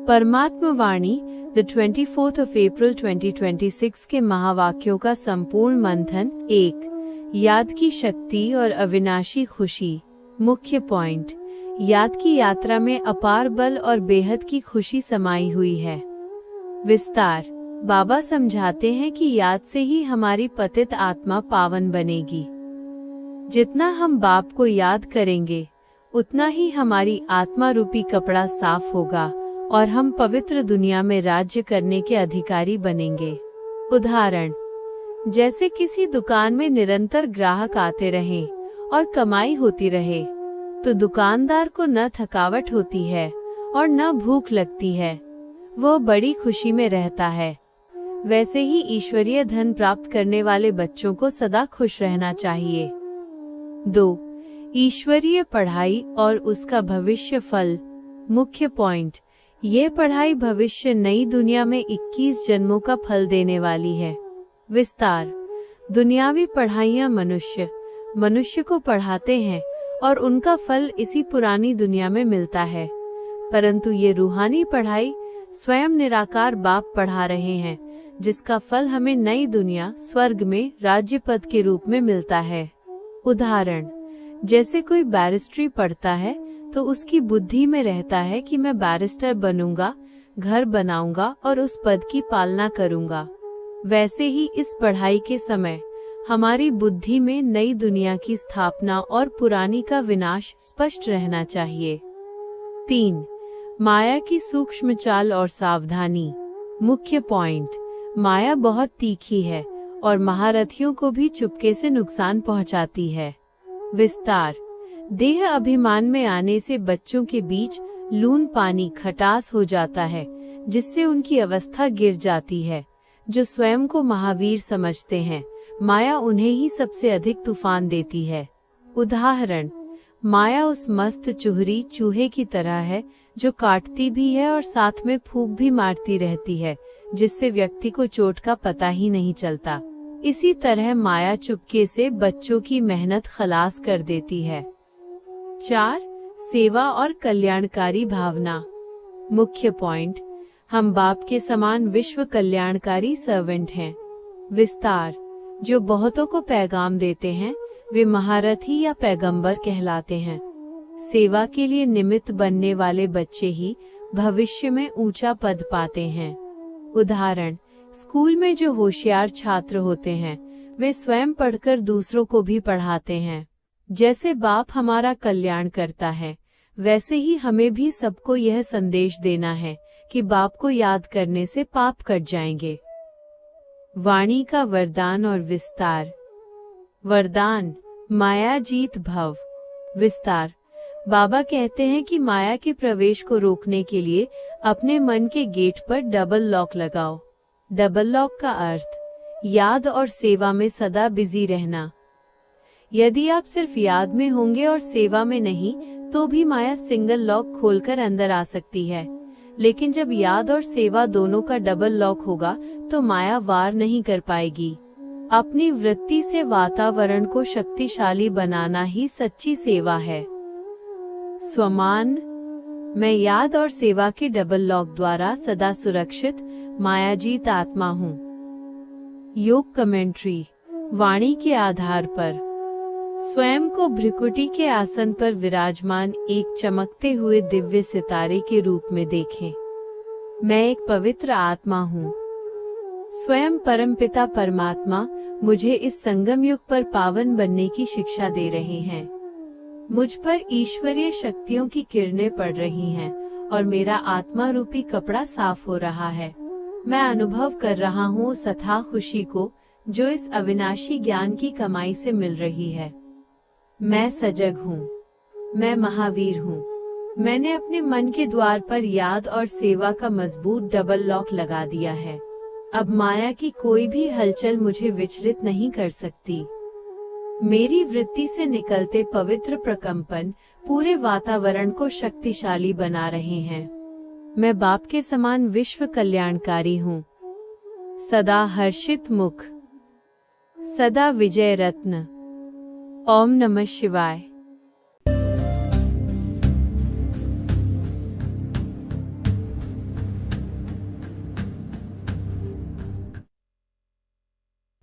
परमात्मा वाणी the 24th of April 2026 के महावाक्यों का संपूर्ण मंथन। 1. याद की शक्ति और अविनाशी खुशी। मुख्य पॉइंट। याद की यात्रा में अपार बल और बेहद की खुशी समाई हुई है। विस्तार। बाबा समझाते हैं कि याद से ही हमारी पतित आत्मा पावन बनेगी। जितना हम बाप को याद करेंगे उतना ही हमारी आत्मा रूपी कपड़ा साफ होगा और हम पवित्र दुनिया में राज्य करने के अधिकारी बनेंगे। उदाहरण, जैसे किसी दुकान में निरंतर ग्राहक आते रहें और कमाई होती रहे तो दुकानदार को न थकावट होती है और न भूख लगती है, वह बड़ी खुशी में रहता है। वैसे ही ईश्वरीय धन प्राप्त करने वाले बच्चों को सदा खुश रहना चाहिए। 2. ईश्वरीय पढ़ाई और उसका भविष्य फल। मुख्य पॉइंट। ये पढ़ाई भविष्य नई दुनिया में 21 जन्मों का फल देने वाली है। विस्तार। दुनियावी पढ़ाइयाँ मनुष्य को पढ़ाते हैं और उनका फल इसी पुरानी दुनिया में मिलता है, परंतु ये रूहानी पढ़ाई स्वयं निराकार बाप पढ़ा रहे हैं, जिसका फल हमें नई दुनिया स्वर्ग में राज्य पद के रूप में मिलता है। उदाहरण, जैसे कोई बैरिस्ट्री पढ़ता है तो उसकी बुद्धि में रहता है कि मैं बैरिस्टर बनूंगा, घर बनाऊंगा और उस पद की पालना करूंगा। वैसे ही इस पढ़ाई के समय हमारी बुद्धि में नई दुनिया की स्थापना और पुरानी का विनाश स्पष्ट रहना चाहिए। 3. माया की सूक्ष्म चाल और सावधानी। मुख्य पॉइंट। माया बहुत तीखी है और महारथियों को भी चुपके से नुकसान पहुंचाती है। विस्तार। देह अभिमान में आने से बच्चों के बीच लून पानी खटास हो जाता है, जिससे उनकी अवस्था गिर जाती है। जो स्वयं को महावीर समझते हैं, माया उन्हें ही सबसे अधिक तूफान देती है। उदाहरण, माया उस मस्त चुहरी चूहे की तरह है जो काटती भी है और साथ में फूंक भी मारती रहती है, जिससे व्यक्ति को चोट का पता ही नहीं चलता। इसी तरह माया चुपके से बच्चों की मेहनत खलास कर देती है। 4. सेवा और कल्याणकारी भावना। मुख्य पॉइंट। हम बाप के समान विश्व कल्याणकारी सर्वेंट हैं। विस्तार। जो बहुतों को पैगाम देते हैं वे महारथी या पैगंबर कहलाते हैं। सेवा के लिए निमित्त बनने वाले बच्चे ही भविष्य में ऊंचा पद पाते हैं। उदाहरण, स्कूल में जो होशियार छात्र होते हैं वे स्वयं पढ़कर दूसरों को भी पढ़ाते हैं। जैसे बाप हमारा कल्याण करता है, वैसे ही हमें भी सबको यह संदेश देना है कि बाप को याद करने से पाप कट जाएंगे। वाणी का वरदान और विस्तार। वरदान। माया जीत भव। विस्तार। बाबा कहते हैं कि माया के प्रवेश को रोकने के लिए अपने मन के गेट पर डबल लॉक लगाओ। डबल लॉक का अर्थ याद और सेवा में सदा बिजी रहना। यदि आप सिर्फ याद में होंगे और सेवा में नहीं तो भी माया सिंगल लॉक खोलकर अंदर आ सकती है, लेकिन जब याद और सेवा दोनों का डबल लॉक होगा तो माया वार नहीं कर पाएगी। अपनी वृत्ति से वातावरण को शक्तिशाली बनाना ही सच्ची सेवा है। स्वमान। मैं याद और सेवा के डबल लॉक द्वारा सदा सुरक्षित मायाजीत आत्मा हूँ। योग कमेंट्री। वाणी के आधार पर स्वयं को भ्रिकुटी के आसन पर विराजमान एक चमकते हुए दिव्य सितारे के रूप में देखें। मैं एक पवित्र आत्मा हूँ। स्वयं परमपिता परमात्मा मुझे इस संगम युग पर पावन बनने की शिक्षा दे रहे हैं। मुझ पर ईश्वरीय शक्तियों की किरणें पड़ रही हैं और मेरा आत्मा रूपी कपड़ा साफ हो रहा है। मैं अनुभव कर रहा हूँ उस अथाह खुशी को जो इस अविनाशी ज्ञान की कमाई से मिल रही है। मैं सजग हूँ। मैं महावीर हूँ। मैंने अपने मन के द्वार पर याद और सेवा का मजबूत डबल लॉक लगा दिया है। अब माया की कोई भी हलचल मुझे विचलित नहीं कर सकती। मेरी वृत्ति से निकलते पवित्र प्रकंपन पूरे वातावरण को शक्तिशाली बना रहे हैं। मैं बाप के समान विश्व कल्याणकारी हूँ। सदा हर्षित मुख, सदा विजय रत्न, ओम नमः शिवाय।